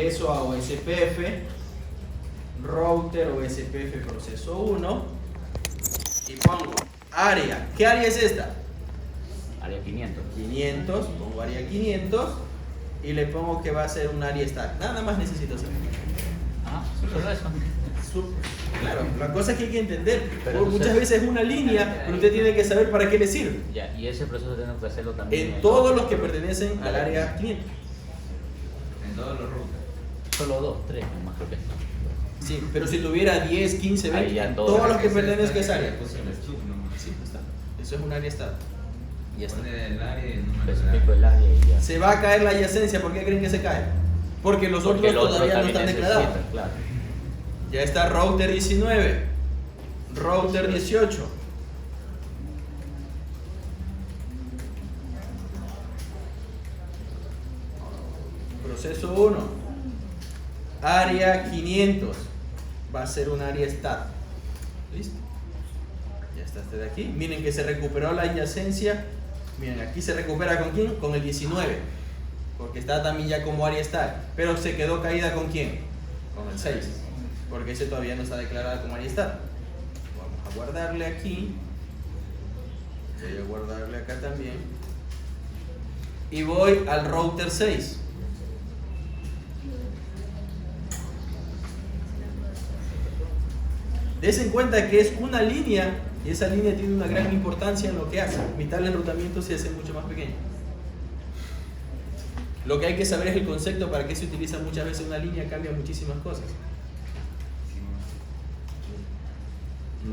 Eso a OSPF, router OSPF proceso 1 y pongo área. ¿Qué área es esta? Área 500. 500, pongo área 500 y le pongo que va a ser un área stack. Nada más necesito saber. Ah, solo eso. Claro, la cosa es que hay que entender. Pero Muchas veces es una línea, pero usted tiene que saber para qué le sirve. Ya, y ese proceso tenemos que hacerlo también. En todos los que pertenecen al área 500. En todos los routers. Solo 2, 3, más creo que es. Sí, pero si tuviera 10, 15, 20, Ahí ya todos los que Ese pertenecen a está esa en área. el sub nomás. Sí, está. Eso es un área stack. Y ya está. Pone el área y el número de Especifico área. el área y ya. Se va a caer la adyacencia. ¿Por qué creen que se cae? Porque los Porque otros el otro todavía no también están necesita, declarados. claro. Ya está router 19, router 18. Proceso 1, área 500, va a ser un área stat. ¿Listo? Ya está este de aquí. Miren que se recuperó la adyacencia. Miren, aquí se recupera con quién? Con el 19, porque está también ya como área stat. Pero se quedó caída con quién? Con el 6, porque ese todavía no está declarado como área stat. Vamos a guardarle aquí. Voy a guardarle acá también. Y voy al router 6. Dese en cuenta que es una línea y esa línea tiene una gran importancia en lo que hace. Mi tabla de enrutamiento se hace mucho más pequeña. Lo que hay que saber es el concepto para qué se utiliza muchas veces una línea, cambia muchísimas cosas.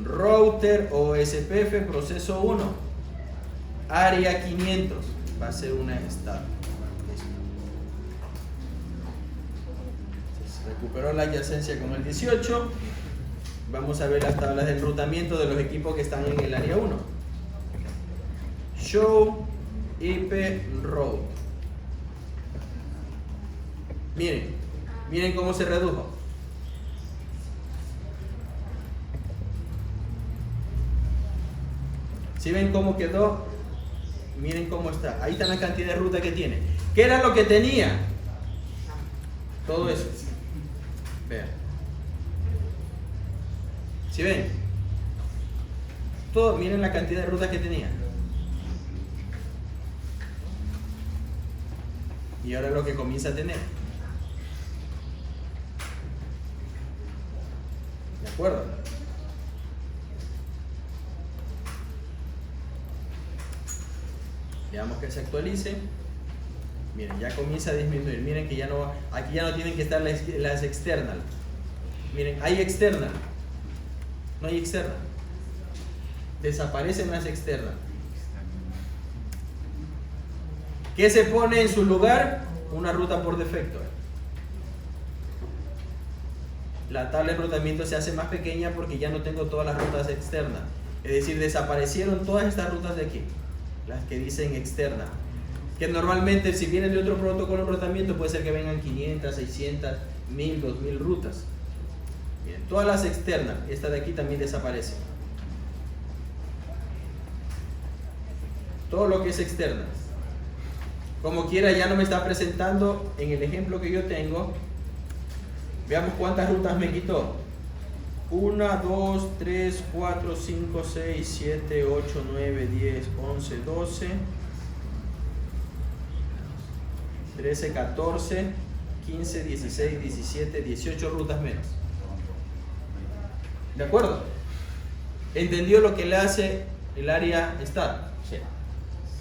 Router OSPF proceso 1, área 500, va a ser una stat. Se recuperó la adyacencia con el 18. Vamos a ver las tablas de enrutamiento de los equipos que están en el área 1. Show IP route. Miren cómo se redujo. Si ven cómo quedó, miren cómo está. Ahí está la cantidad de ruta que tiene. ¿Qué era lo que tenía? Todo eso. Vean. ¿Sí ven? Todo, miren la cantidad de rutas que tenía. Y ahora lo que comienza a tener. ¿De acuerdo? Veamos que se actualice. Miren, ya comienza a disminuir. Miren que ya no, aquí ya no tienen que estar las external. Miren, hay external. No hay externa. Desaparecen las externas. ¿Qué se pone en su lugar? Una ruta por defecto. La tabla de enrutamiento se hace más pequeña porque ya no tengo todas las rutas externas. Es decir, desaparecieron todas estas rutas de aquí, las que dicen externa. Que normalmente si vienen de otro protocolo de enrutamiento puede ser que vengan 500, 600, 1000, 2000 rutas. Bien, todas las externas, esta de aquí también desaparece. Todo lo que es externa. Como quiera, ya no me está presentando en el ejemplo que yo tengo. Veamos cuántas rutas me quitó. 1, 2, 3, 4, 5, 6, 7, 8, 9, 10, 11, 12, 13, 14, 15, 16, 17, 18 rutas menos. ¿De acuerdo? ¿Entendió lo que le hace el área stat? Sí.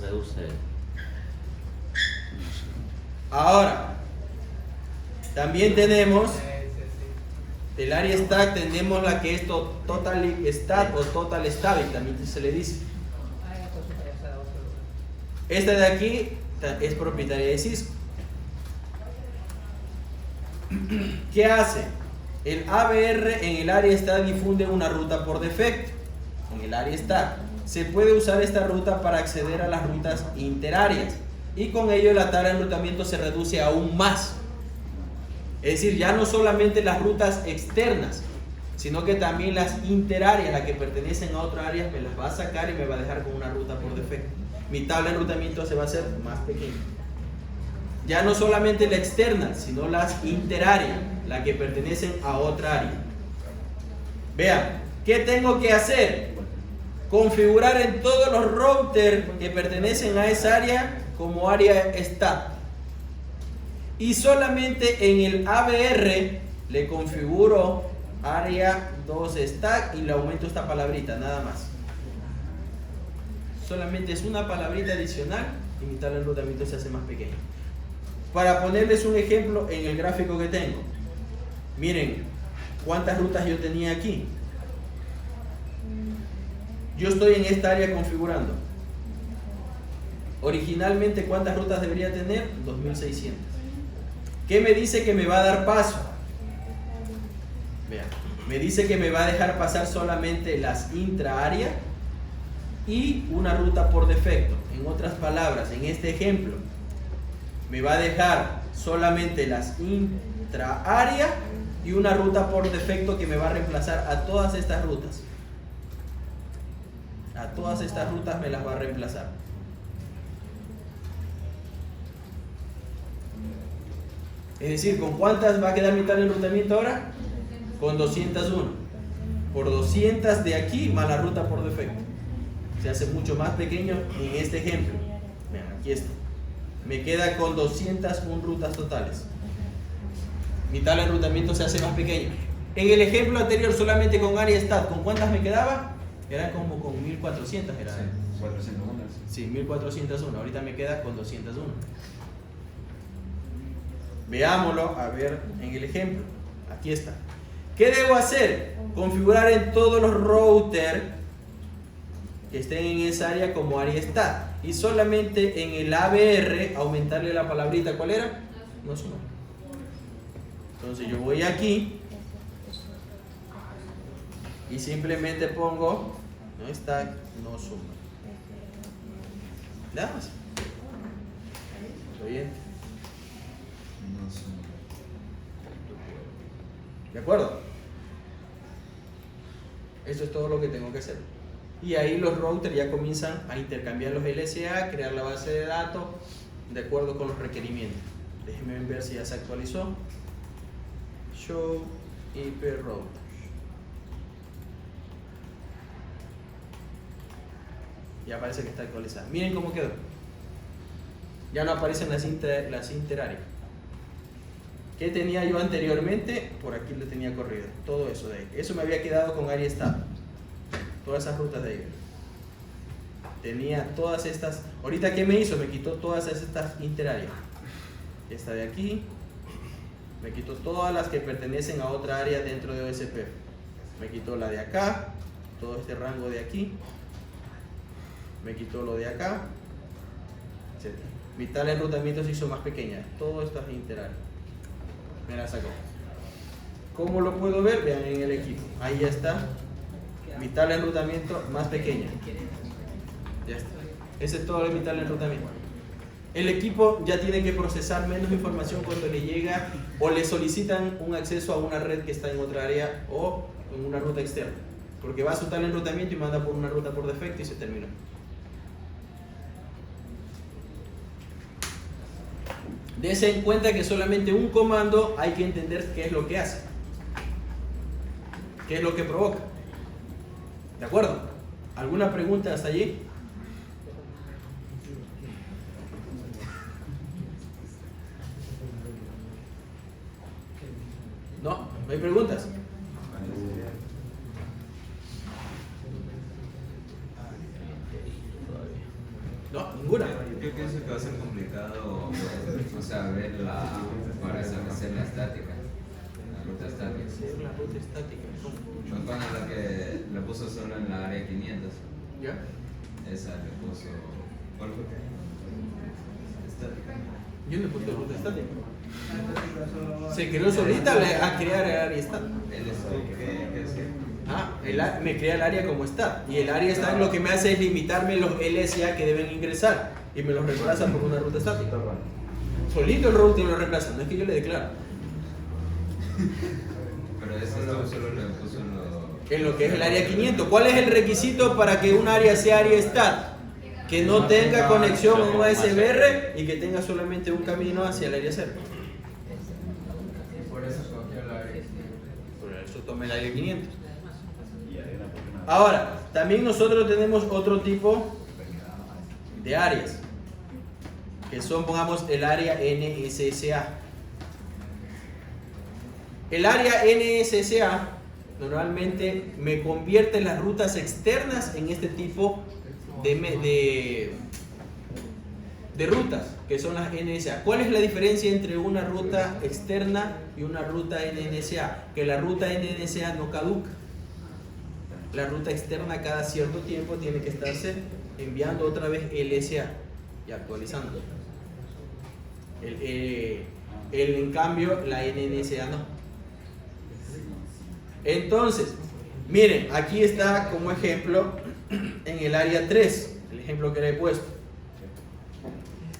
Reduce. Ahora, también tenemos el área stack, tenemos la que es total stat o total stable, también se le dice. Esta de aquí es propietaria de Cisco. ¿Qué hace? El ABR en el área stack difunde una ruta por defecto. En el área stack se puede usar esta ruta para acceder a las rutas interáreas y con ello la tabla de enrutamiento se reduce aún más. Es decir, ya no solamente las rutas externas, sino que también las interáreas, las que pertenecen a otras áreas, me las va a sacar y me va a dejar con una ruta por defecto. Mi tabla de enrutamiento se va a hacer más pequeña. Ya no solamente la externa, sino las interarea, las que pertenecen a otra área. Vean, ¿qué tengo que hacer? Configurar en todos los routers que pertenecen a esa área como área stat. Y solamente en el ABR le configuro área 2 stack y le aumento esta palabrita, nada más. Solamente es una palabrita adicional y mi tabla de enrutamiento se hace más pequeña. Para ponerles un ejemplo en el gráfico que tengo, miren cuántas rutas yo tenía aquí. Yo estoy en esta área configurando. Originalmente, ¿cuántas rutas debería tener? 2600. ¿Qué me dice que me va a dar paso? Vean, me dice que me va a dejar pasar solamente las intraáreas y una ruta por defecto. En otras palabras, en este ejemplo, me va a dejar solamente las intraáreas y una ruta por defecto que me va a reemplazar a todas estas rutas. A todas estas rutas me las va a reemplazar. Es decir, ¿con cuántas va a quedar mi tabla de enrutamiento ahora? Con 201. Por 200 de aquí más la ruta por defecto. Se hace mucho más pequeño en este ejemplo. Vean, aquí está. Me queda con 201 rutas totales. Mi tabla de enrutamiento se hace más pequeño. En el ejemplo anterior, solamente con área stat, ¿con cuántas me quedaba? Era como con 1400. Era. Sí, 401. Sí, 1401. Ahorita me queda con 201. Veámoslo, a ver, en el ejemplo. Aquí está. ¿Qué debo hacer? Configurar en todos los routers que estén en esa área como área stat. Y solamente en el ABR aumentarle la palabrita. ¿Cuál era? No suma. Entonces yo voy aquí y simplemente pongo no está, no suma. Nada más. ¿Está bien? No sé. ¿De acuerdo? Eso es todo lo que tengo que hacer. Y ahí los routers ya comienzan a intercambiar los LSA, crear la base de datos de acuerdo con los requerimientos. Déjenme ver si ya se actualizó. Show IP routers. Ya parece que está actualizada. Miren cómo quedó. Ya no aparecen las interáreas. ¿Qué tenía yo anteriormente? Por aquí le tenía corrido. Todo eso de ahí. Eso me había quedado con área stat. Todas esas rutas de ahí. Tenía todas estas. Ahorita, ¿qué me hizo? Me quitó todas estas interáreas. Esta de aquí. Me quitó todas las que pertenecen a otra área dentro de OSP. Me quitó la de acá. Todo este rango de aquí. Me quitó lo de acá. Etc. Mi tabla de enrutamiento se hizo más pequeña. Todo esto es interárea. Me la sacó. ¿Cómo lo puedo ver? Vean en el equipo. Ahí ya está. Mi tabla de enrutamiento más pequeña. Ya está. Ese es todo mi tabla de enrutamiento. El equipo ya tiene que procesar menos información cuando le llega o le solicitan un acceso a una red que está en otra área o en una ruta externa. Porque va a su tabla de enrutamiento y manda por una ruta por defecto y se terminó. Dese en cuenta que solamente un comando hay que entender qué es lo que hace, qué es lo que provoca. ¿De acuerdo? ¿Alguna pregunta hasta allí? ¿No? ¿No hay preguntas? No, ninguna. Yo pienso que va a ser complicado, o sea, ver para establecer la estática, la ruta estática. La ruta estática. Juan es la que le puso solo en la área 500. ¿Ya? Esa le puso. ¿Cuál fue? Estática. Yo le puse ruta estática. Se creó solita a crear el área estática. ¿El scope qué hacía? Me crea el área como está. Y el área está lo que me hace es limitarme los LSA que deben ingresar. Y me los reemplaza por una ruta estática. Solito el router lo reemplaza, no es que yo le declaro. Pero ese no solo le puso En lo que es el área 500. ¿Cuál es el requisito para que un área sea área stat? que no tenga conexión a un con ASBR y que tenga solamente un camino hacia el área 0. Y por eso cogió el área. Por eso tomé el área 500. Ahora, también nosotros tenemos otro tipo de áreas, que son, pongamos, el área NSSA. El área NSSA normalmente me convierte las rutas externas en este tipo de rutas, que son las NSA. ¿Cuál es la diferencia entre una ruta externa y una ruta NSA? Que la ruta NSA no caduca. La ruta externa cada cierto tiempo tiene que estarse enviando otra vez LSA y actualizando. En cambio, la NSA no. Entonces, miren, aquí está como ejemplo en el área 3, el ejemplo que le he puesto.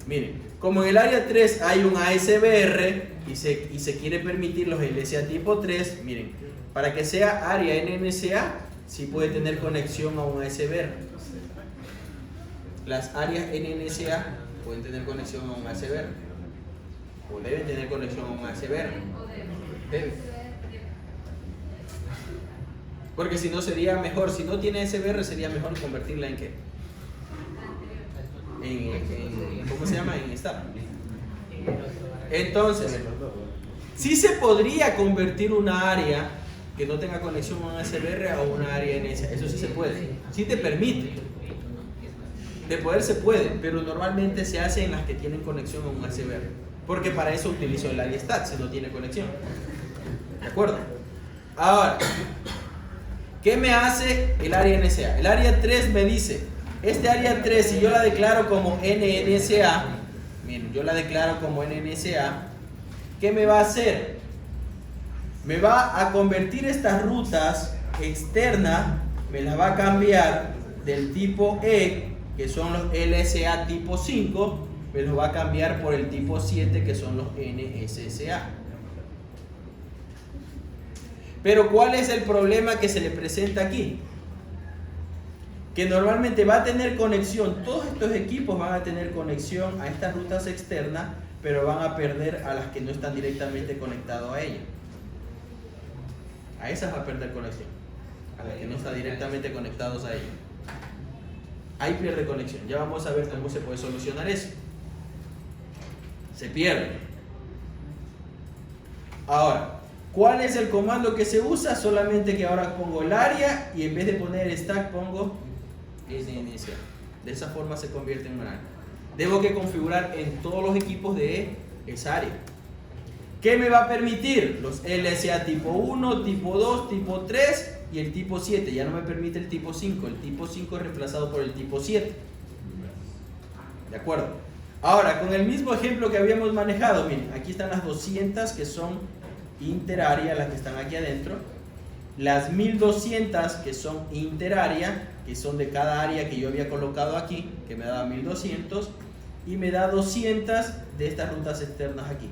Miren, como en el área 3 hay un ASBR y se quiere permitir los LSA tipo 3, miren, para que sea área NNSA, sí puede tener conexión a un ASBR. Las áreas NNSA pueden tener conexión a un ASBR, o deben tener conexión a un ASBR. Deben. Porque si no sería mejor, si no tiene SBR sería mejor convertirla en ¿qué? ¿Cómo se llama? En estar. Entonces, sí se podría convertir una área que no tenga conexión a un SBR a una área NSA. Eso sí se puede. Sí te permite. De poder se puede, pero normalmente se hace en las que tienen conexión a un SBR. Porque para eso utilizo el área stat si no tiene conexión. ¿De acuerdo? Ahora, ¿qué me hace el área NSA? El área 3 me dice, este área 3, si yo la declaro como NNSA, miren, yo la declaro como NNSA, ¿qué me va a hacer? Me va a convertir estas rutas externas, me las va a cambiar del tipo E, que son los LSA tipo 5, me los va a cambiar por el tipo 7, que son los NSSA. Pero ¿cuál es el problema que se le presenta aquí? Que normalmente va a tener conexión, todos estos equipos van a tener conexión a estas rutas externas, pero van a perder a las que no están directamente conectados a ellas. A esas va a perder conexión, a las que no están directamente conectados a ellas. Ahí pierde conexión. Ya vamos a ver cómo se puede solucionar eso. Se pierde. Ahora, ¿cuál es el comando que se usa? Solamente que ahora pongo el área y en vez de poner stack pongo NNSA. De esa forma se convierte en un área. Debo que configurar en todos los equipos de esa área. ¿Qué me va a permitir? Los LSA tipo 1, tipo 2, tipo 3 y el tipo 7. Ya no me permite el tipo 5. El tipo 5 es reemplazado por el tipo 7. ¿De acuerdo? Ahora, con el mismo ejemplo que habíamos manejado, miren, aquí están las 200 que son interárea, las que están aquí adentro, las 1200 que son interárea, que son de cada área que yo había colocado aquí, que me da 1200, y me da 200 de estas rutas externas aquí.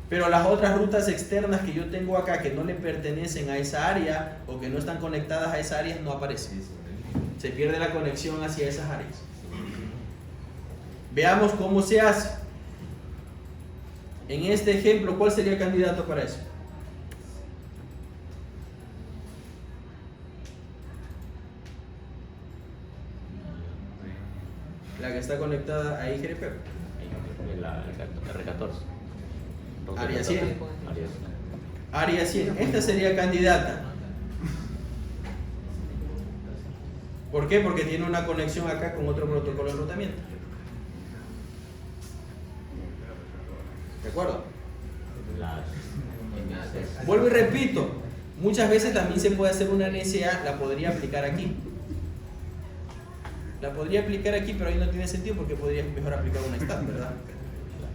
Pero las otras rutas externas que yo tengo acá, que no le pertenecen a esa área o que no están conectadas a esa área, no aparecen. Se pierde la conexión hacia esas áreas. Veamos cómo se hace. En este ejemplo, ¿cuál sería el candidato para eso? La que está conectada a IGRP. La R14. Área 100. Área 100. Área 100. Esta sería candidata. ¿Por qué? Porque tiene una conexión acá con otro protocolo de enrutamiento. ¿De acuerdo? Vuelvo y repito, muchas veces también se puede hacer una NSA, la podría aplicar aquí. La podría aplicar aquí, pero ahí no tiene sentido porque podría mejor aplicar una stat, ¿verdad?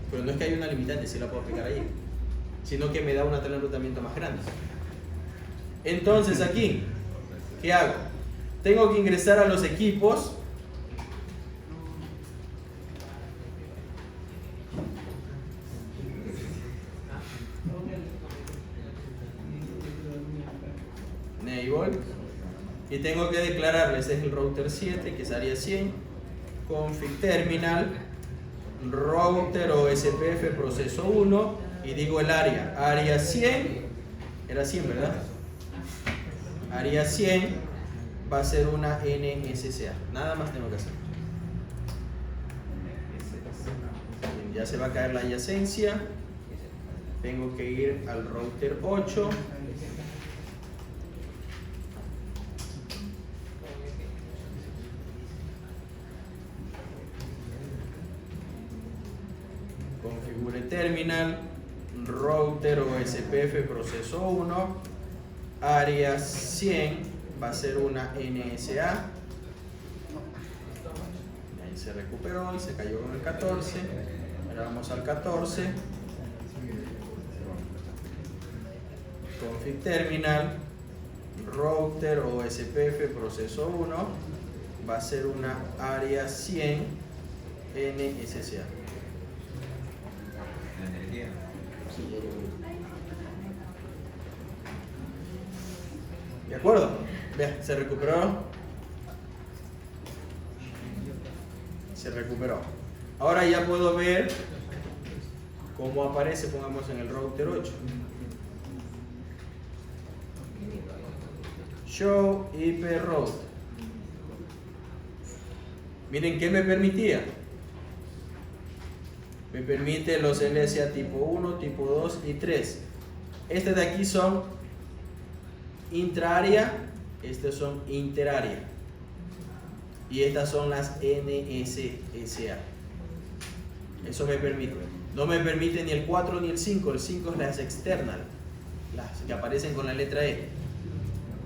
Pero no es que haya una limitante, sí la puedo aplicar ahí, sino que me da una tela de enrutamiento más grande. Entonces aquí, ¿qué hago? Tengo que ingresar a los equipos. Enable. Y tengo que declararle, este es el router 7, que es área 100. config terminal, router o SPF proceso 1 y digo el área 100, era 100, ¿verdad? Área 100 va a ser una NSCA, nada más tengo que hacer. Ya se va a caer la adyacencia, tengo que ir al router 8. Configure terminal, router o SPF proceso 1, área 100 va a ser una NSA. Ahí se recuperó y se cayó con el 14. Ahora vamos al 14. Config terminal, router o SPF proceso 1 va a ser una área 100 NSCA. La energía. ¿De acuerdo? Vean, se recuperó. Se recuperó. Ahora ya puedo ver cómo aparece, pongamos en el router 8. Show IP route. Miren, ¿qué me permitía? Me permite los LSA tipo 1, tipo 2 y 3. Estas de aquí son intraárea, estas son interárea. Y estas son las NSSA. Eso me permite. No me permite ni el 4 ni el 5. El 5 es las external, las que aparecen con la letra E.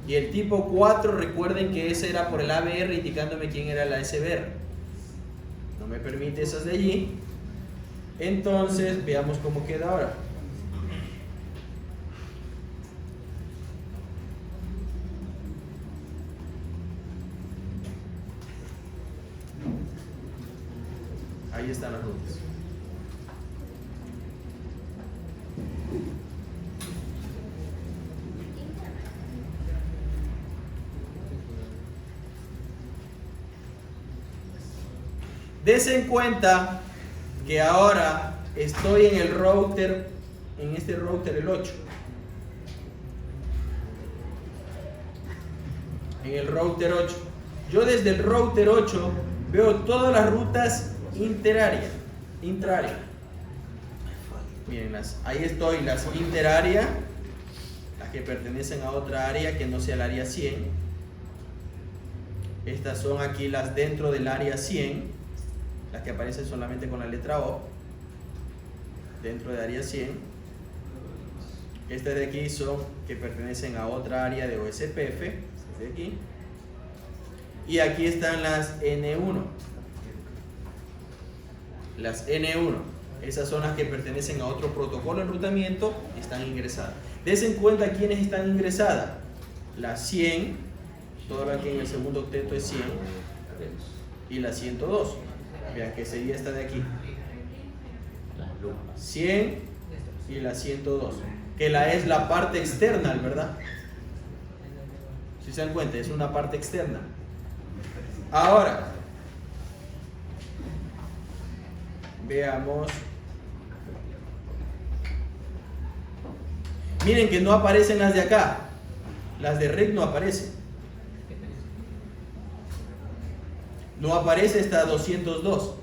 Y el tipo 4, recuerden que ese era por el ABR indicándome quién era la SBR. No me permite esas de allí. Entonces, veamos cómo queda ahora. Ahí están las rutas. Dese en cuenta que ahora estoy en el router, en este router el 8. En el router 8. Yo desde el router 8 veo todas las rutas intraárea. Miren, ahí estoy, las interárea, las que pertenecen a otra área que no sea el área 100. Estas son aquí las dentro del área 100. Las que aparecen solamente con la letra O, dentro de área 100. Estas de aquí son que pertenecen a otra área de OSPF, de aquí. Y aquí están las N1. Las N1, esas son las que pertenecen a otro protocolo de enrutamiento, están ingresadas. Desen en cuenta quiénes están ingresadas. Las 100, toda la que en el segundo octeto es 100, y la 102. Vean que sería esta de aquí. 100 y la 102. Que la es la parte externa, ¿verdad? Si se dan cuenta, es una parte externa. Ahora, veamos. Miren que no aparecen las de acá. Las de RIC no aparecen. No aparece esta 202,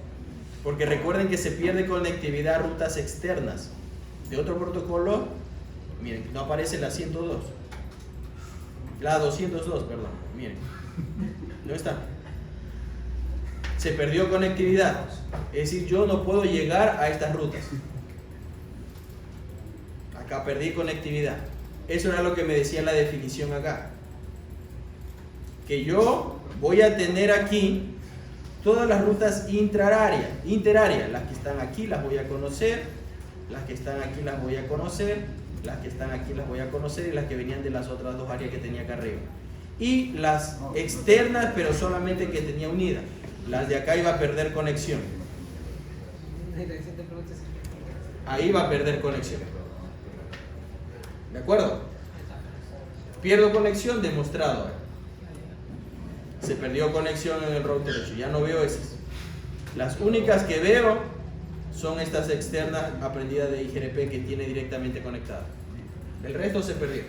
porque recuerden que se pierde conectividad a rutas externas de otro protocolo. Miren, no aparece la 102, la 202, perdón, miren, no está. Se perdió conectividad, es decir, yo no puedo llegar a estas rutas. Acá perdí conectividad. Eso era lo que me decía la definición acá, que yo voy a tener aquí todas las rutas interáreas, las que están aquí las voy a conocer, las que están aquí las voy a conocer, las que están aquí las voy a conocer y las que venían de las otras dos áreas que tenía acá arriba. Y las externas, pero solamente que tenía unida. Las de acá iba a perder conexión. Ahí va a perder conexión. ¿De acuerdo? Pierdo conexión, demostrado. Se perdió conexión en el router 8, ya no veo esas. Las únicas que veo son estas externas aprendidas de IGRP que tiene directamente conectada. El resto se perdió.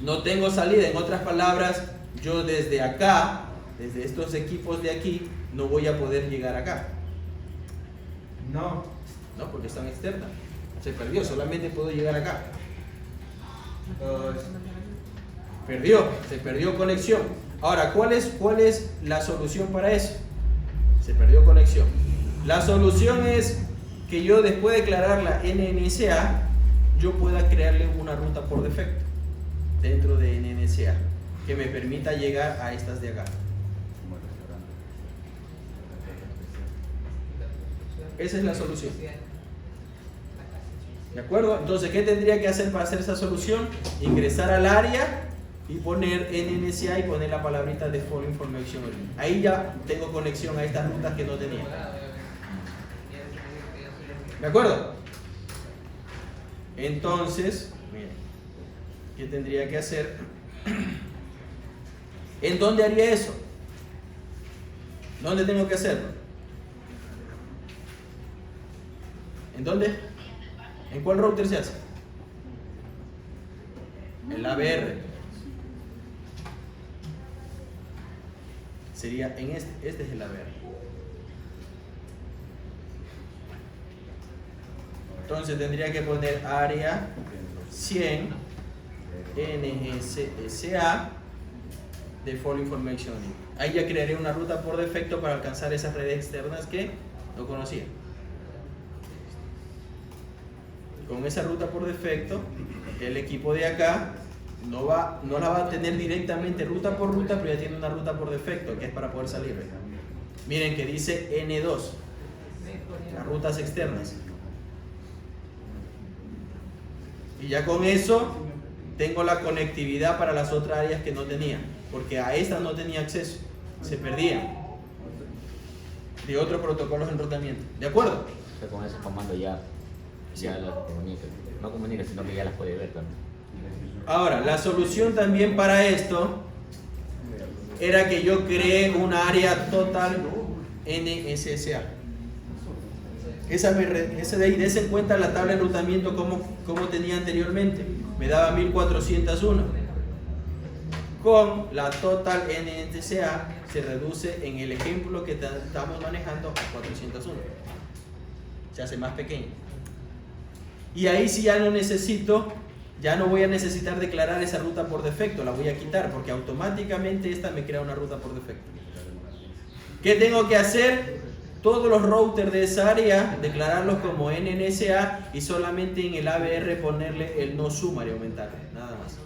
No tengo salida, en otras palabras, yo desde acá, desde estos equipos de aquí, no voy a poder llegar acá. No. No, porque están externas. Se perdió, solamente puedo llegar acá. Se perdió conexión. Ahora, ¿cuál es la solución para eso? Se perdió conexión. La solución es que yo, después de declarar la NNSA, yo pueda crearle una ruta por defecto dentro de NNSA que me permita llegar a estas de acá. Esa es la solución. ¿De acuerdo? Entonces, ¿qué tendría que hacer para hacer esa solución? Ingresar al área y poner NNSA y poner la palabrita Default Information. Ahí ya tengo conexión a estas rutas que no tenía. ¿De acuerdo? Entonces, miren, ¿qué tendría que hacer? ¿En dónde haría eso? ¿Dónde tengo que hacerlo? ¿En dónde? ¿En cuál router se hace? El ABR. Sería en este es el ABR. Entonces tendría que poner área 100 NSSA Default Information. Ahí ya crearé una ruta por defecto para alcanzar esas redes externas que no conocía. Con esa ruta por defecto, el equipo de acá no la va a tener directamente ruta por ruta, pero ya tiene una ruta por defecto que es para poder salir. Miren que dice N2, las rutas externas. Y ya con eso tengo la conectividad para las otras áreas que no tenía, porque a estas no tenía acceso, se perdían de otros protocolos de enrutamiento. ¿De acuerdo? O sea, con ese comando ya las comunica. No comunica, sino que ya las puede ver también. Ahora, la solución también para esto era que yo creé una área total NSSA. Esa de ahí, des en cuenta la tabla de enrutamiento como tenía anteriormente. Me daba 1401. Con la total NSSA se reduce en el ejemplo que estamos manejando a 401. Se hace más pequeño. Y ahí sí ya no necesito, ya no voy a necesitar declarar esa ruta por defecto, la voy a quitar porque automáticamente esta me crea una ruta por defecto. ¿Qué tengo que hacer? Todos los routers de esa área, declararlos como NNSA y solamente en el ABR ponerle el no sumar y aumentarle, nada más.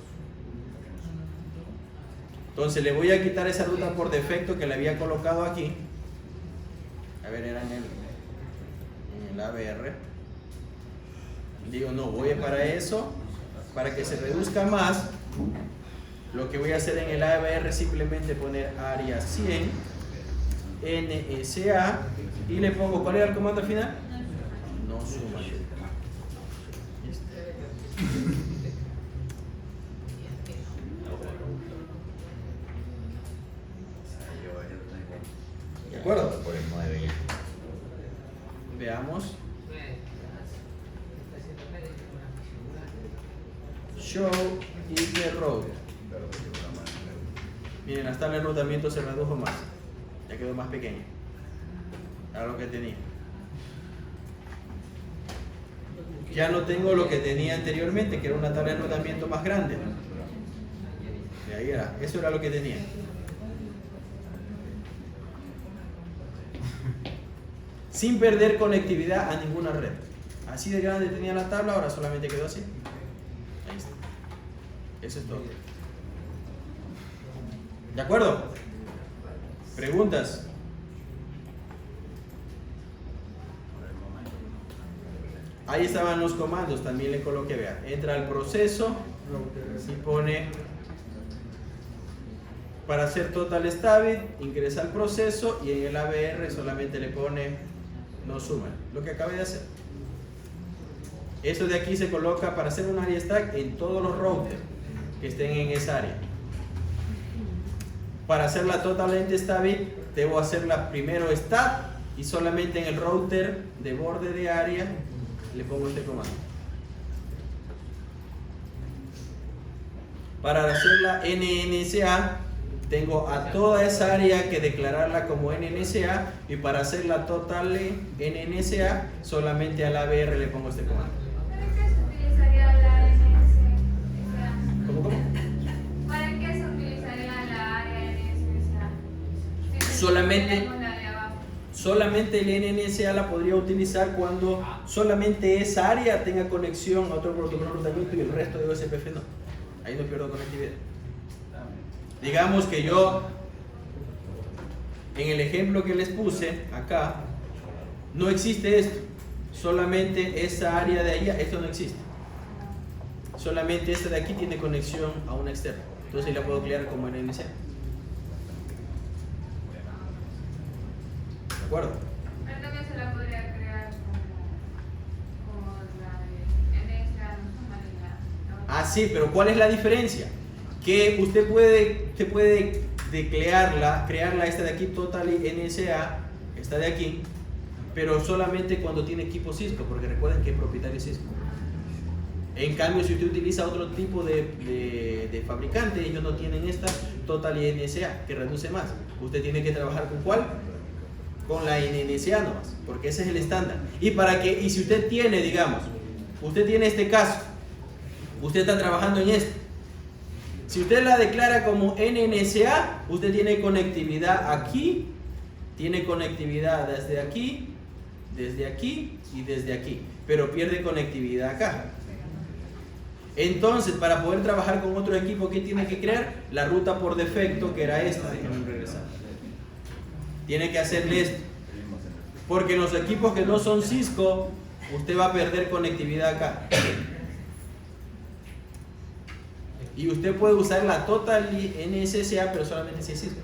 Entonces le voy a quitar esa ruta por defecto que le había colocado aquí. A ver, era en el ABR. Digo, no, voy para eso, para que se reduzca más. Lo que voy a hacer en el ABR es simplemente poner área 100 NSA y le pongo, ¿cuál era el comando al final? No suma. ¿De acuerdo? Por el 9 ya. Veamos. Show IP router. Miren, hasta el enrutamiento se redujo más. Ya quedó más pequeño. Era lo que tenía. Ya no tengo lo que tenía anteriormente, que era una tabla de enrutamiento más grande. Y ahí era. Eso era lo que tenía. Sin perder conectividad a ninguna red. Así de grande tenía la tabla, ahora solamente quedó así. Ahí está. Eso es todo. ¿De acuerdo? ¿Preguntas? Ahí estaban los comandos, también le coloqué, vea. Entra al proceso y pone para hacer total stability, ingresa al proceso y en el ABR solamente le pone no suma, lo que acabé de hacer. Esto de aquí se coloca para hacer un área stack en todos los routers que estén en esa área. Para hacer la total end stability debo hacerla primero stat y solamente en el router de borde de área le pongo este comando. Para hacer la NNSA tengo a toda esa área que declararla como NNSA, y para hacer la total NNSA solamente al ABR le pongo este comando. ¿Para qué se utilizaría la NNSA? ¿Cómo? ¿Para qué se utilizaría la área NNSA? Si Solamente- tenemos la de abajo. Solamente el NNSA la podría utilizar cuando solamente esa área tenga conexión a otro protocolo de enrutamiento y el resto de OSPF no. Ahí no pierdo conectividad. Digamos que yo, en el ejemplo que les puse acá, no existe esto. Solamente esa área de allá, esto no existe. Solamente esta de aquí tiene conexión a una externa. Entonces ahí la puedo crear como NNSA. ¿De acuerdo? Pero también se la podría crear como la de NNSA normal. Ah, sí, pero ¿cuál es la diferencia? Que usted puede crearla esta de aquí, Total NSA, esta de aquí, pero solamente cuando tiene equipo Cisco, porque recuerden que es propietario Cisco. En cambio, si usted utiliza otro tipo de fabricante, ellos no tienen esta Total NSA, que reduce más. Usted tiene que trabajar con ¿cuál? Con la NNSA nomás, porque ese es el estándar. Y si usted tiene, digamos, usted tiene este caso, usted está trabajando en esto. Si usted la declara como NNSA, usted tiene conectividad aquí, tiene conectividad desde aquí y desde aquí, pero pierde conectividad acá. Entonces, para poder trabajar con otro equipo, ¿qué tiene que crear? La ruta por defecto, que era esta. Déjenme regresar. Tiene que hacerle esto. Porque en los equipos que no son Cisco, usted va a perder conectividad acá. Y usted puede usar la Total NSSA, pero solamente si es Cisco.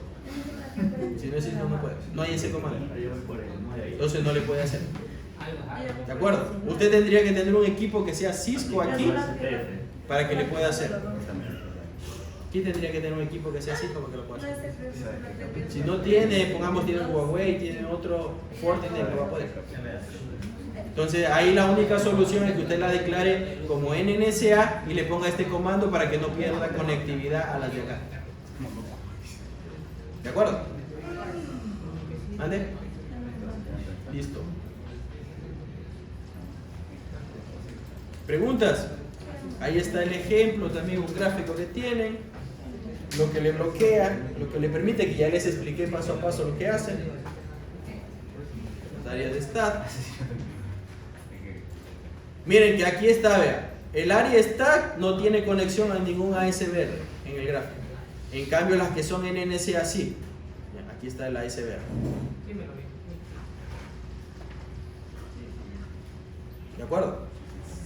Si no es Cisco, no puede. No hay ese comando. Entonces no le puede hacer. ¿De acuerdo? Usted tendría que tener un equipo que sea Cisco aquí para que le pueda hacer. Aquí tendría que tener un equipo que sea Cisco para que lo pueda hacer. Si no tiene, pongamos, tiene un Huawei, tiene otro Fortinet, no va a poder. Entonces ahí la única solución es que usted la declare como NNSA y le ponga este comando para que no pierda conectividad a las de acá. ¿De acuerdo? ¿Mande? Listo. ¿Preguntas? Ahí está el ejemplo, también un gráfico que tienen, lo que le bloquea, lo que le permite, que ya les expliqué paso a paso lo que hacen. Las áreas de stat. Miren que aquí está, vean, el área stack no tiene conexión a ningún ASBR en el gráfico. En cambio las que son NNSA sí. Aquí está el ASBR. ¿De acuerdo?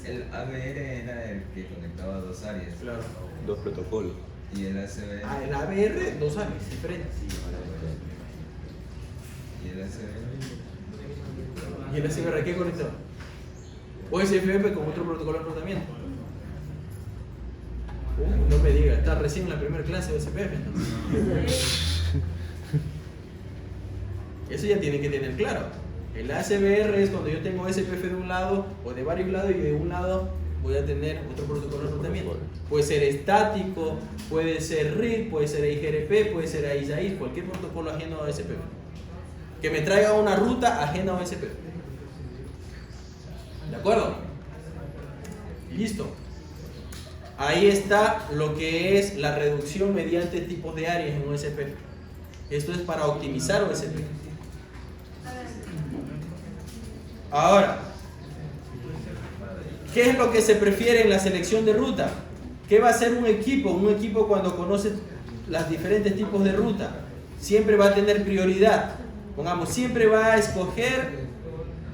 El ABR era el que conectaba dos áreas. Claro. Dos protocolos. Y el ACBR. Ah, el ABR, dos áreas diferentes. Y el ACBR. ¿Y el ASBR qué conectaba? OSPF con otro protocolo de enrutamiento. No me diga, está recién en la primera clase de OSPF. Eso ya tiene que tener claro. El ACBR es cuando yo tengo SPF de un lado o de varios lados, y de un lado voy a tener otro protocolo de enrutamiento. Puede ser estático, puede ser RIP, puede ser IGRP, puede ser AISAIS, cualquier protocolo ajeno a SPF. Que me traiga una ruta ajena a SPF. ¿De acuerdo? Listo. Ahí está lo que es la reducción mediante tipos de áreas en OSPF. Esto es para optimizar OSPF. Ahora, ¿qué es lo que se prefiere en la selección de ruta? ¿Qué va a hacer un equipo? Un equipo, cuando conoce los diferentes tipos de ruta, siempre va a tener prioridad. Pongamos, siempre va a escoger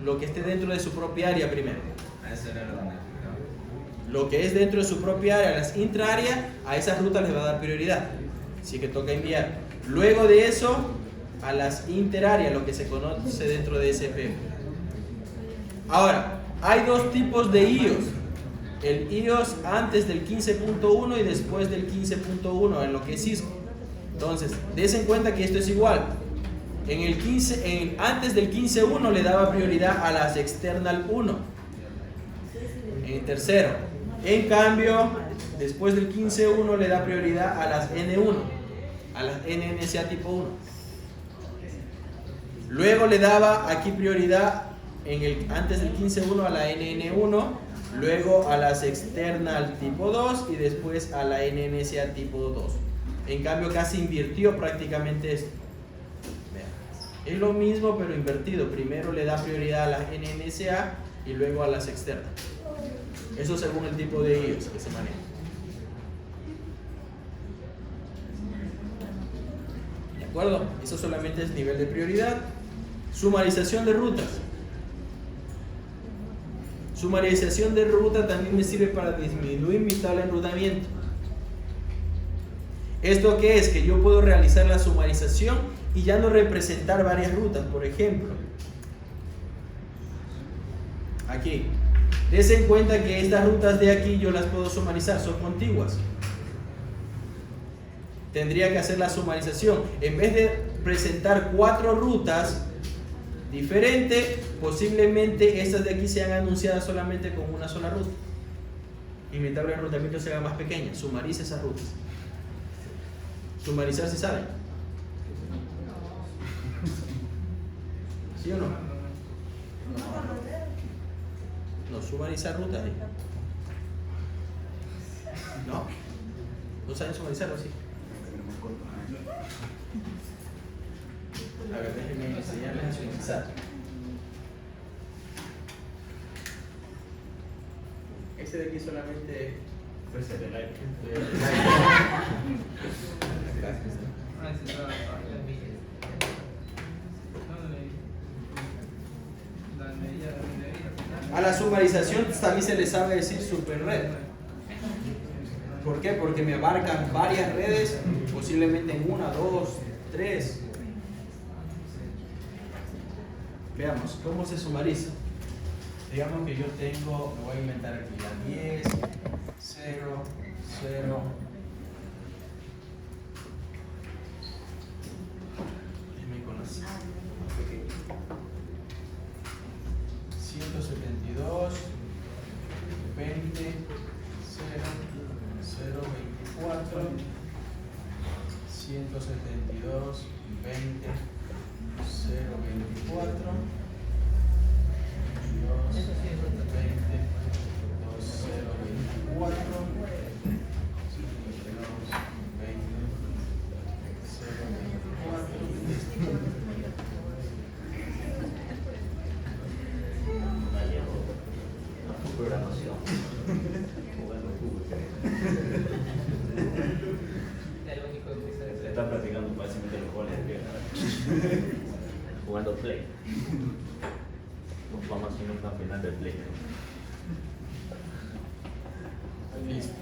lo que esté dentro de su propia área primero. Eso era lo que me explicaba. Lo que es dentro de su propia área, las intra-áreas, a esas rutas les va a dar prioridad. Así que toca enviar. Luego de eso, a las interáreas, lo que se conoce dentro de SPF. Ahora, hay dos tipos de IOS. El IOS antes del 15.1 y después del 15.1 en lo que es Cisco. Entonces, des en cuenta que esto es igual. Antes del 15.1 le daba prioridad a las external 1. En tercero. En cambio, después del 15.1 le da prioridad a las N1, a las NNCA tipo 1. Luego le daba aquí prioridad antes del 15.1 a la NN1, luego a las external tipo 2 y después a la NNCA tipo 2. En cambio casi invirtió prácticamente esto. Es lo mismo pero invertido. Primero le da prioridad a las NNCA y luego a las externas. Eso según el tipo de IOS que se maneja. ¿De acuerdo? Eso solamente es nivel de prioridad. Sumarización de rutas. Sumarización de ruta también me sirve para disminuir mi tabla de enrutamiento. ¿Esto qué es? Que yo puedo realizar la sumarización y ya no representar varias rutas. Por ejemplo, aquí, des en cuenta que estas rutas de aquí yo las puedo sumarizar, son contiguas. Tendría que hacer la sumarización. En vez de presentar 4 rutas diferentes, posiblemente estas de aquí sean anunciadas solamente con una sola ruta. Y mi tabla de enrutamiento se haga más pequeña. Sumarice esas rutas. Sumarizar si saben. ¿Sí o no? No, sumarizar rutas. ¿No? ¿No saben sumarizarlo así? A ver, déjenme enseñarles a sumarizar. Este de aquí solamente puede ser el aire. A la sumarización también se le sabe decir superred. ¿Por qué? Porque me abarcan varias redes, posiblemente en 1, 2, 3. Veamos, ¿cómo se sumariza? Digamos que yo tengo, me voy a inventar aquí la 10, 0, 0. Dime con las 172, 20, 0, 0, 24, 172, 20, 0, 24, 2, 20, 2, 0, 24, 2, 20, 0, 24. Programación. Se está practicando fácilmente los goles de pierna. Jugando play. Nos vamos haciendo una final de play. Listo.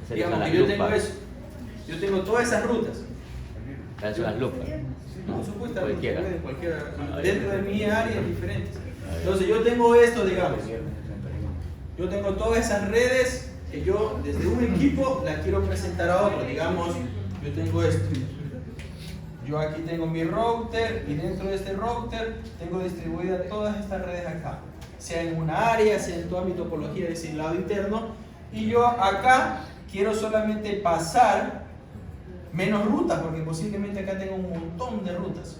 Se Digamos llaman que yo las tengo lupas. eso. Yo tengo todas esas rutas. Esas son las lupas. Por supuesto, Cualquiera. dentro de mi área diferentes. Entonces yo tengo esto, digamos. Yo tengo todas esas redes que yo desde un equipo la quiero presentar a otro. Digamos, yo tengo esto. Yo aquí tengo mi router y dentro de este router tengo distribuidas todas estas redes acá. Sea en una área, sea en toda mi topología de ese lado interno. Y yo acá quiero solamente pasar menos rutas, porque posiblemente acá tengo un montón de rutas.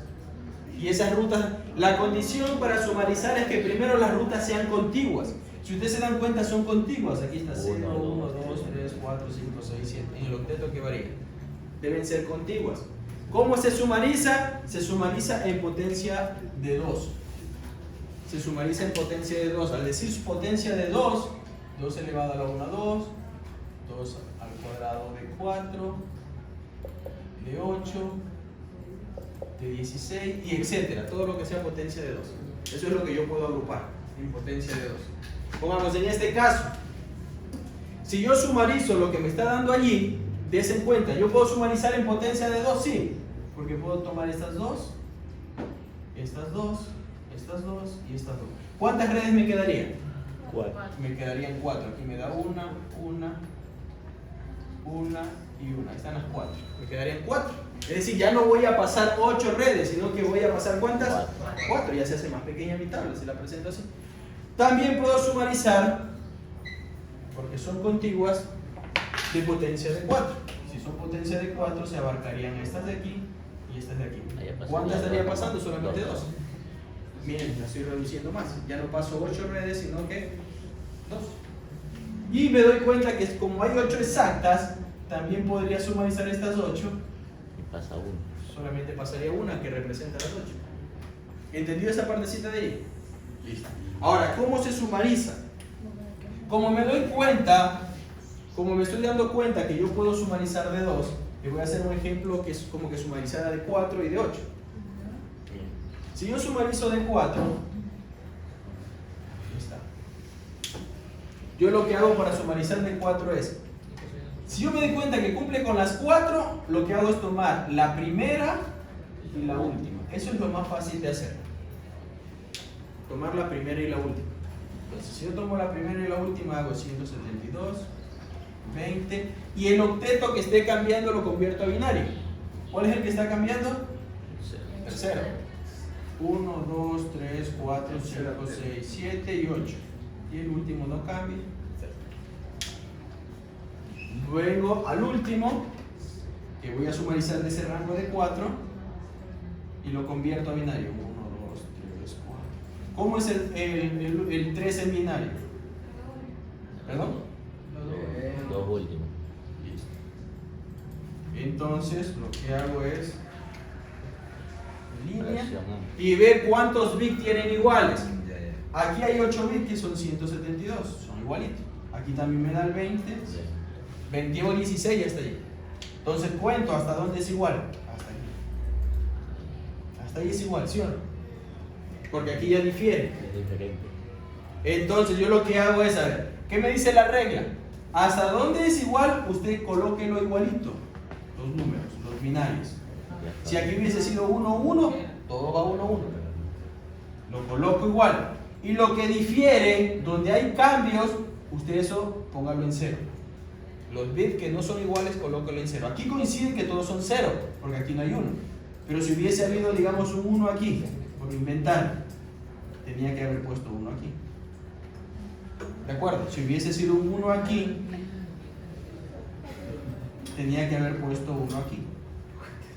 Y esas rutas, la condición para sumarizar es que primero las rutas sean contiguas. Si ustedes se dan cuenta, son contiguas. Aquí está 0, 1, 2, 3, 4, 5, 6, 7. En el octeto que varía. Deben ser contiguas. ¿Cómo se sumariza? Se sumariza en potencia de 2. Se sumariza en potencia de 2. Al decir potencia de 2, 2 elevado a la 1 a 2, 2 al cuadrado de 4, de 8, de 16 y etcétera. Todo lo que sea potencia de 2. Eso es lo que yo puedo agrupar en potencia de 2. Pongamos en este caso, si yo sumarizo lo que me está dando allí, des en cuenta, yo puedo sumarizar en potencia de 2, sí, porque puedo tomar estas dos, estas dos, estas dos y estas dos. ¿Cuántas redes me quedarían? 4. Me quedarían 4. Aquí me da una y una. Ahí están las 4. Me quedarían 4. Es decir, ya no voy a pasar 8 redes, sino que voy a pasar ¿cuántas? 4. 4, ya se hace más pequeña mi tabla si la presento así. También puedo sumarizar, porque son contiguas, de potencia de 4. Si son potencia de 4, se abarcarían estas de aquí y estas de aquí. Ahí pasó ¿Cuántas ya estaría dos. pasando? Solamente Dos. 2. Miren, la estoy reduciendo más. Ya no paso 8 redes, sino que 2. Y me doy cuenta que como hay 8 exactas, también podría sumarizar estas 8. Y pasa 1. Solamente pasaría una que representa las 8. ¿Entendido esa partecita de ahí? Listo. Ahora, ¿cómo se sumariza? Como me doy cuenta, como me estoy dando cuenta que yo puedo sumarizar de 2, le voy a hacer un ejemplo que es como que sumarizara de 4 y de 8. Si yo sumarizo de 4, ahí está. Yo lo que hago para sumarizar de 4 es, si yo me doy cuenta que cumple con las 4, lo que hago es tomar la primera y la última. Eso es lo más fácil de hacer. Tomar la primera y la última. Entonces, si yo tomo la primera y la última, hago 172, 20, y el octeto que esté cambiando lo convierto a binario. ¿Cuál es el que está cambiando? El 0. 1, 2, 3, 4, 5, 6, 7 y 8. Y el último no cambia. Vengo al último, que voy a sumarizar de ese rango de 4, y lo convierto a binario. 1, 2, 3, 4. ¿Cómo es el 3 en binario? ¿Perdón? Los últimos. Listo. Entonces, lo que hago es línea Fraccionamos. y ver cuántos bits tienen iguales. Ya, ya. Aquí hay 8 bits que son 172, son igualitos. Aquí también me da el 20. Sí. 21, 16 ya está ahí. Entonces cuento hasta dónde es igual. Hasta ahí. Hasta ahí es igual, ¿sí o no? Porque aquí ya difiere. Es diferente. Entonces yo lo que hago es, a ver, ¿qué me dice la regla? Hasta dónde es igual, usted colóquelo igualito. Los números, los binarios. Ya está. Si aquí hubiese sido 1, 1, todo va 1, 1. Lo coloco igual. Y lo que difiere, donde hay cambios, usted eso póngalo en 0. Los bits que no son iguales, colóquelo en 0. Aquí coincide que todos son 0, porque aquí no hay 1. Pero si hubiese habido, digamos, un 1 aquí, por inventar, tenía que haber puesto 1 aquí. ¿De acuerdo? Si hubiese sido un 1 aquí, tenía que haber puesto 1 aquí.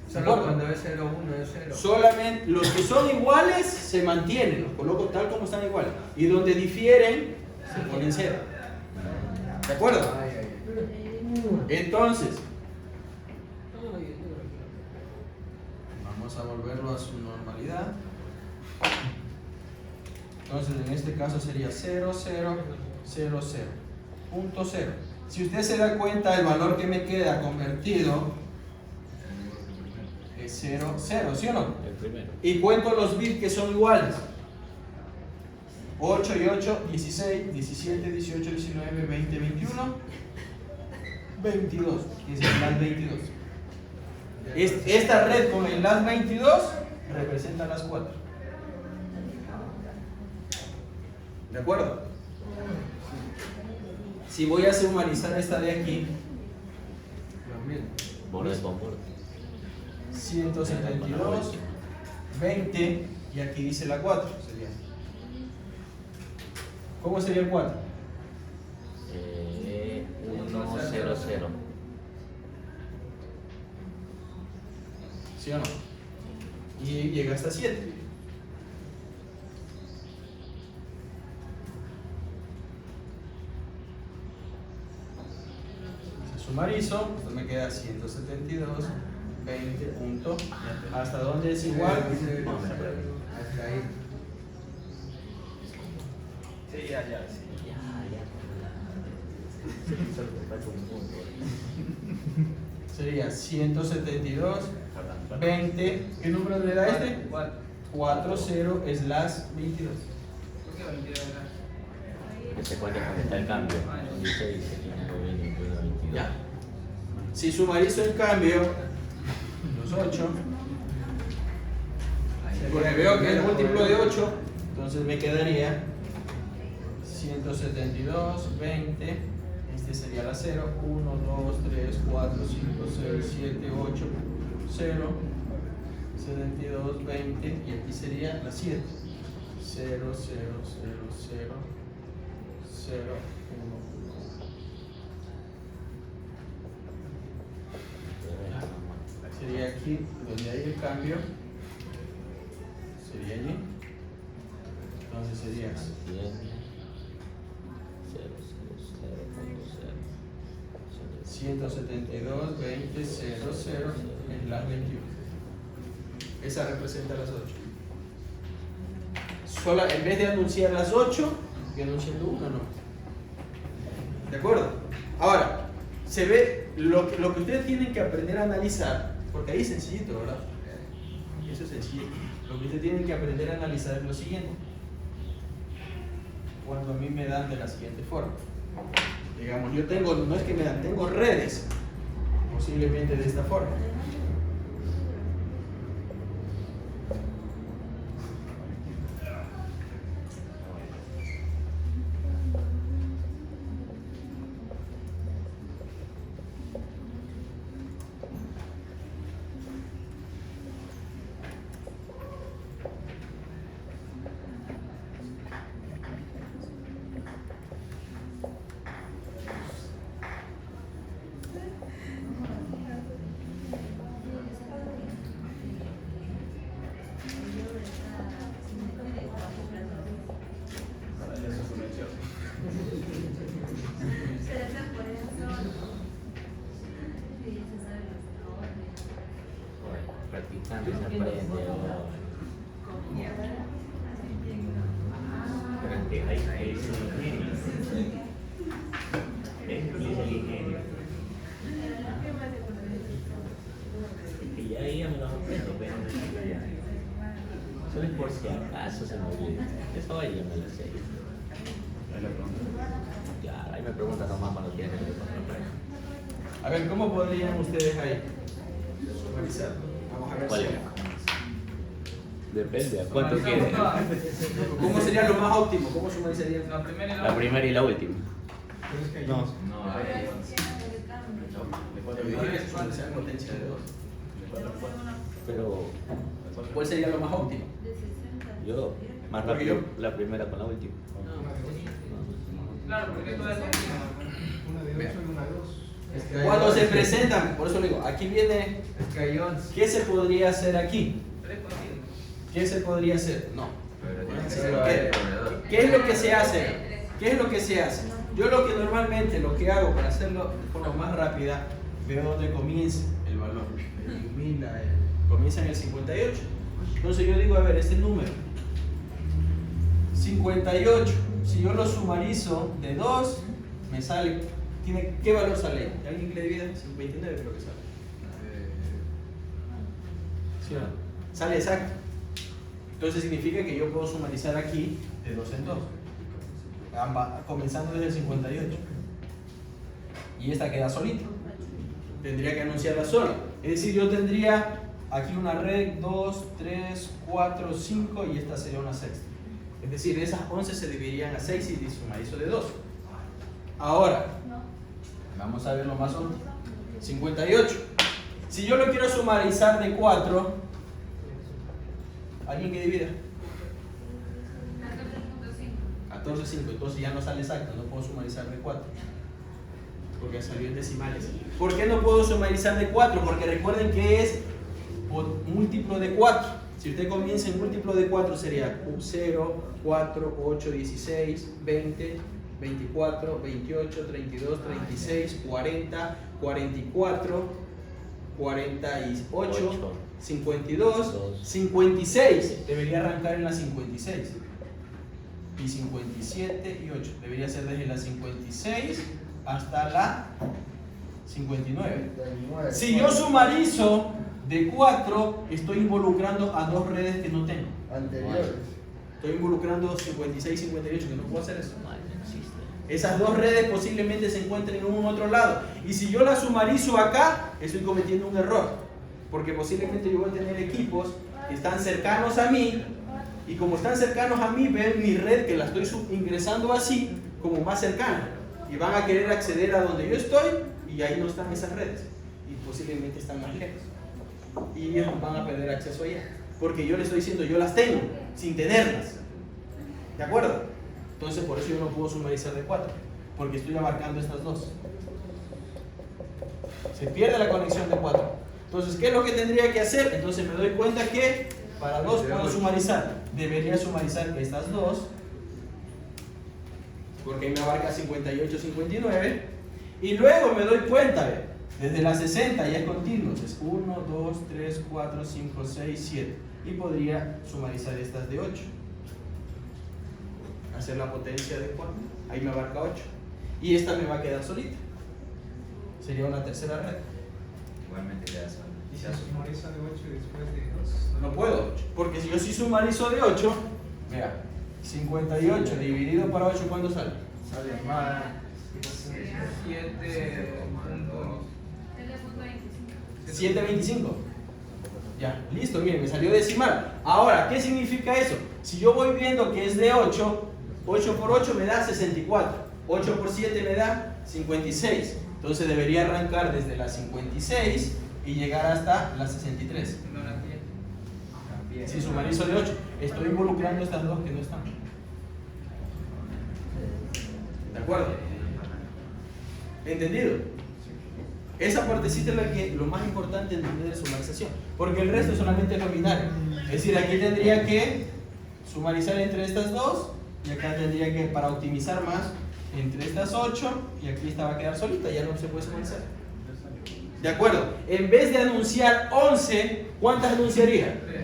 ¿De Solo acuerdo? cuando es 0, 1 es 0. Solamente los que son iguales se mantienen, los coloco tal como están iguales. Y donde difieren, se ponen 0. ¿De acuerdo? Ay, ay, ay. Entonces, vamos a volverlo a su normalidad. Entonces, en este caso sería 0, 0, 0, 0. Punto 0. Si usted se da cuenta, el valor que me queda convertido es 0, 0, ¿sí o no? El primero. Y cuento los bits que son iguales. 8 y 8, 16, 17, 18, 19, 20, 21, 22, que es el LAS 22. Esta red con el LAS 22 representa las 4. ¿De acuerdo? Si voy a sumarizar esta de aquí, Lo mismo. Borde con borde. 172, 20, y aquí dice la 4. Sería. ¿Cómo sería el 4? 1, 0, 0. ¿Sí o no? Y llega hasta 7. Si sumarizo, pues me queda 172, 20 punto. ¿Hasta dónde es igual? Hasta ahí. Sí, ya. Ya, ya. Solo te falta un punto. Sería 172, Perdón. 20. ¿Qué número le da este? 4. 40/22. ¿Por qué 22 era? Que se cuenta cuando está el cambio. 16, 15, 20, 21, 22. Ya. Si sumarizo el cambio, los 8, porque veo que es múltiplo de 8, entonces me quedaría 172, 20, este sería la 0, 1, 2, 3, 4, 5, 6, 7, 8, 0, 72, 20 y aquí sería la 7. 0, 0, 0, 0, 0, 1. Sería aquí donde hay el cambio. Sería allí. Entonces sería 172, 20, 0, 0 es las 21. Esa representa las 8. Sola, en vez de anunciar las 8, que anunciando 1, no. ¿De acuerdo? Ahora, se ve lo que ustedes tienen que aprender a analizar, porque ahí es sencillito, ¿verdad? Eso es sencillo. Lo que ustedes tienen que aprender a analizar es lo siguiente. Cuando a mí me dan de la siguiente forma. Digamos, yo tengo, no es que me dan, tengo redes, posiblemente de esta forma. Practicando se aprende. Pero es que ahí es el ingenio. Es el ingenio. Y ya ahí ya me lo aprendo, pero no es ya. Solo es por si acaso se me olvida. Eso ahí ya me lo sé. Ya, ahí me preguntan nomás cuando quieren que le ponga. A ver, ¿cómo podrían ustedes ahí sumarizar? Vamos a ver ¿Cuál si... es? Depende, ¿a cuánto quieren? ¿Cómo sería lo más óptimo? ¿Cómo sumarizarían? La primera y La primera y la última. No. No, ahí Sumarizar potencia de 2. Pero ¿Cuál sería lo más óptimo? yo, más Porque rápido, la primera con la última. Claro, porque esto es continuo. Una de 8 y una de 2. Cuando se presentan, por eso le digo, aquí viene, Es que hay 11. ¿qué se podría hacer aquí? 3 continuos. ¿Qué se podría hacer? No. Pero tiene que Sí, ser ¿qué? alrededor. ¿Qué es lo que se hace? ¿Qué es lo que se hace? Yo lo que normalmente lo que hago para hacerlo de forma más rápida, veo dónde comienza el valor. Comienza en el 58. Entonces yo digo, a ver, este número 58, si yo lo sumarizo de 2, me sale, ¿qué valor sale? ¿Alguien que le divida? 29 creo que sale. ¿Sí o no? Sale exacto. Entonces significa que yo puedo sumarizar aquí de 2 en 2, comenzando desde el 58. Y esta queda solita. Tendría que anunciarla sola. Es decir, yo tendría aquí una red 2, 3, 4, 5 y esta sería una sexta. Es decir, esas 11 se dividirían a 6 y sumarizo de 2. Ahora, vamos a ver lo más óptimo. 58. Si yo lo quiero sumarizar de 4, ¿alguien que divida? 14.5. Entonces ya no sale exacto, no puedo sumarizar de 4. Porque salió en decimales. ¿Por qué no puedo sumarizar de 4? Porque recuerden que es múltiplo de 4. Si usted comienza en múltiplo de 4 sería 0, 4, 8, 16, 20, 24, 28, 32, 36, 40, 44, 48, 52, 56. Debería arrancar en la 56. Y 57 y 8. Debería ser desde la 56 hasta la 59. Si yo sumarizo de 4, estoy involucrando a dos redes que no tengo. Anteriores. Estoy involucrando 56 y 58, que no puedo hacer eso. No existe. Esas dos redes posiblemente se encuentren en un otro lado. Y si yo las sumarizo acá, estoy cometiendo un error. Porque posiblemente yo voy a tener equipos que están cercanos a mí. Y como están cercanos a mí, ven mi red que la estoy ingresando así, como más cercana. Y van a querer acceder a donde yo estoy y ahí no están esas redes. Y posiblemente están más lejos. y ellos van a perder acceso a ellas. Porque yo les estoy diciendo, yo las tengo, sin tenerlas. ¿De acuerdo? Entonces por eso yo no puedo sumarizar de 4, porque estoy abarcando estas dos. Se pierde la conexión de 4. Entonces, ¿qué es lo que tendría que hacer? Entonces me doy cuenta que para 2 puedo sumarizar. Debería sumarizar estas dos, porque ahí me abarca 58, 59. Y luego me doy cuenta, ¿ve? Desde la 60 ya es continuo. Es 1, 2, 3, 4, 5, 6, 7. Y podría sumarizar estas de 8. Hacer la potencia de 4. Ahí me abarca 8. Y esta me va a quedar solita. Sería una tercera red. Igualmente queda solo. ¿Y si sumariza de 8 y después de 2? No puedo, porque si yo sí sumarizo de 8, mira, 58 dividido para 8, ¿cuándo sale? Sale más 7.25. Ya, listo, miren, me salió decimal. Ahora, ¿qué significa eso? Si yo voy viendo que es de 8, 8 por 8 me da 64, 8 por 7 me da 56. Entonces debería arrancar desde la 56 y llegar hasta la 63. Si sumarizo de 8, estoy involucrando estas dos que no están. ¿De acuerdo? ¿Entendido? Esa partecita es lo más importante en entender de sumarización, porque el resto solamente es lo binario. Es decir, aquí tendría que sumarizar entre estas dos, y acá tendría que, para optimizar más, entre estas 8, y aquí esta va a quedar solita, ya no se puede sumarizar. ¿De acuerdo? En vez de anunciar 11, ¿cuántas anunciaría? 3.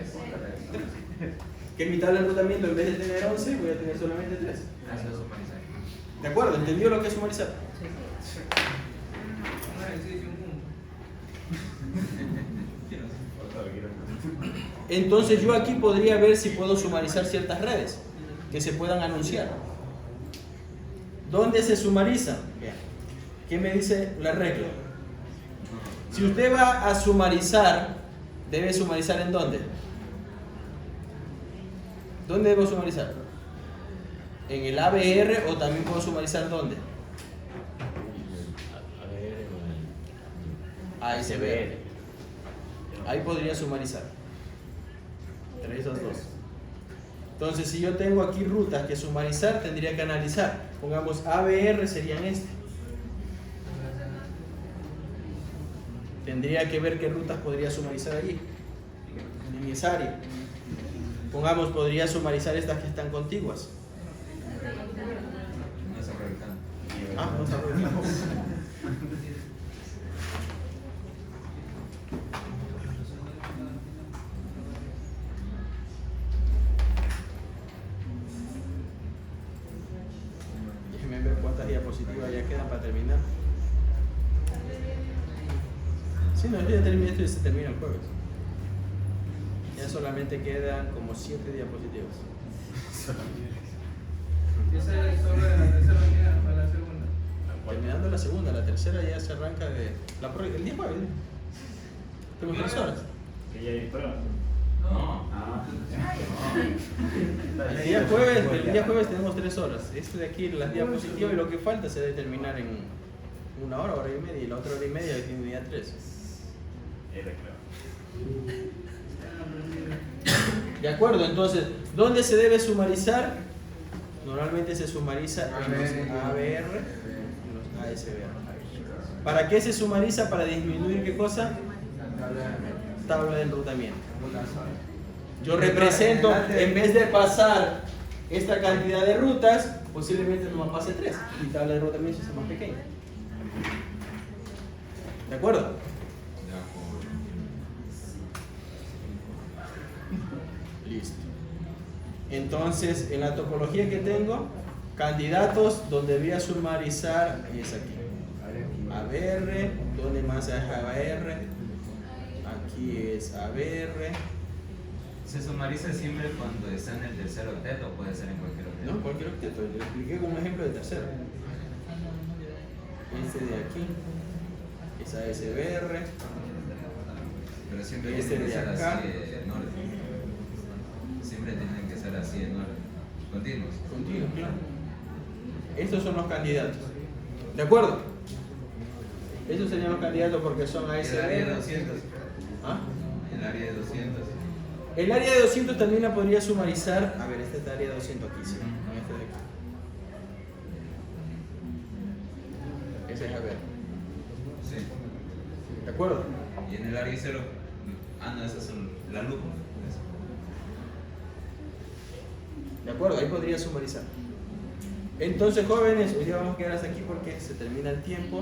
Que en mi tabla de enrutamiento, en vez de tener 11, voy a tener solamente 3. Eso es sumarizar. ¿De acuerdo? ¿Entendió lo que es sumarizar? Entonces yo aquí podría ver si puedo sumarizar ciertas redes que se puedan anunciar. ¿Dónde se sumariza? Bien. ¿Qué me dice la regla? Si usted va a sumarizar, debe sumarizar ¿en dónde? ¿Dónde debo sumarizar? ¿En el ABR o también puedo sumarizar dónde? ASBR. Ahí podría sumarizar entre esos dos. Entonces, si yo tengo aquí rutas que sumarizar, tendría que analizar. Pongamos ABR serían este. Tendría que ver qué rutas podría sumarizar allí, en esa área. Pongamos, podría sumarizar estas que están contiguas. No se aprovechan. No se aprovechamos. Déjenme ver cuántas diapositivas ya quedan para terminar. Sí, no, esto ya termina, esto ya se termina el jueves. Ya solamente quedan como 7 diapositivas. Esa es solo de la tercera unidad para la segunda. Terminando la segunda, la tercera ya se arranca el día jueves. Tengo 3 horas. Que ya hay pruebas. No. El día jueves tenemos 3 horas. Este de aquí, las diapositivas y lo que falta se debe terminar en 1 hora, hora y media, y la otra hora y media tiene día 3. De acuerdo, entonces, ¿dónde se debe sumarizar? Normalmente se sumariza en los ABR y los ASBR. ¿Para qué se sumariza? Para disminuir ¿qué cosa? Tabla de enrutamiento. Yo represento, en vez de pasar esta cantidad de rutas, posiblemente no me pase 3. Mi tabla de enrutamiento es más pequeña. ¿De acuerdo? Listo. Entonces, en la topología que tengo, candidatos donde voy a sumarizar es aquí. ABR, donde más es ABR, aquí es ABR. ¿Se sumariza siempre cuando está en el tercer octeto o puede ser en cualquier octeto? No, cualquier octeto. Le expliqué como un ejemplo de tercero. Este de aquí es ASBR. Pero siempre Este tiene que de ser acá. así en orden. Siempre tienen que ser así en orden. Continuos. Continuo, claro. Estos son los candidatos. ¿De acuerdo? Estos serían los candidatos porque son Quedaría ASBR. 200. ¿Ah? El área de 200. El área de 200 también la podría sumarizar. A ver, esta es el área de 200 aquí, ¿sí? En este de aquí. Ese es, a ver. Sí. ¿De acuerdo? Y en el área 0. Ah, no, esas son la luz. ¿De acuerdo? Ahí podría sumarizar. Entonces, jóvenes, hoy día vamos a quedar hasta aquí porque se termina el tiempo.